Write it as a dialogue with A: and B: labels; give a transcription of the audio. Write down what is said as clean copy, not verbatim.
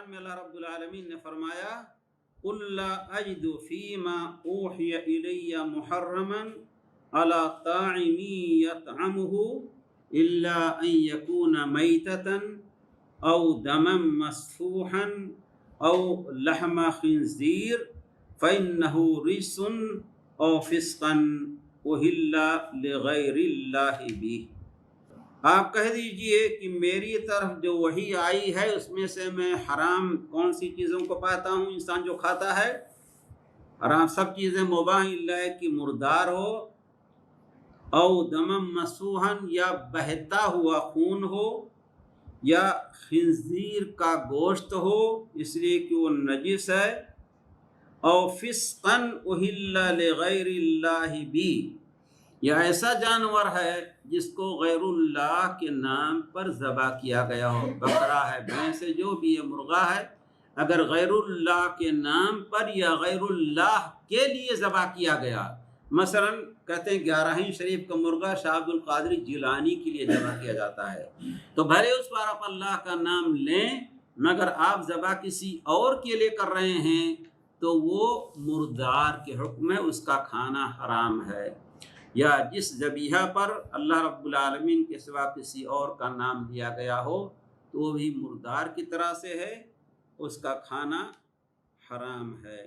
A: قرآن میں اللہ رب العالمین نے فرمایا قُلْ لَا أَجِدُ فِي مَا أُوحِيَ إِلَيَّ مُحَرَّمًا عَلَى طَاعِمٍ يَطْعَمُهُ إِلَّا أَن يَكُونَ مَيْتَةً أَوْ دَمًا مَّسْفُوحًا أَوْ لَحْمَ خِنزِيرٍ فَإِنَّهُ رِجْسٌ أَوْ فِسْقٌ أُحِلَّ لِغَيْرِ اللَّهِ بِهِ۔ آپ کہہ دیجئے کہ میری طرف جو وحی آئی ہے اس میں سے میں حرام کون سی چیزوں کو پاتا ہوں، انسان جو کھاتا ہے حرام سب چیزیں مباح اللہ کہ مردار ہو، او دمم مسفوحا یا بہتا ہوا خون ہو، یا خنزیر کا گوشت ہو اس لیے کہ وہ نجس ہے، او فسقا اہل لغیر اللہ بھی، یا ایسا جانور ہے جس کو غیر اللہ کے نام پر ذبح کیا گیا ہو، بکرا ہے، بھینس ہے، جو بھی ہے، مرغا ہے، اگر غیر اللہ کے نام پر یا غیر اللہ کے لیے ذبح کیا گیا، مثلا کہتے ہیں 11 شریف کا مرغا شاہ عبد القادر جیلانی کے لیے ذبح کیا جاتا ہے، تو بھلے اس پر آپ اللہ کا نام لیں مگر آپ ذبح کسی اور کے لیے کر رہے ہیں تو وہ مردار کے حکم میں اس کا کھانا حرام ہے۔ یا جس ذبیحہ پر اللہ رب العالمین کے سوا کسی اور کا نام لیا گیا ہو تو وہ بھی مردار کی طرح سے ہے، اس کا کھانا حرام ہے۔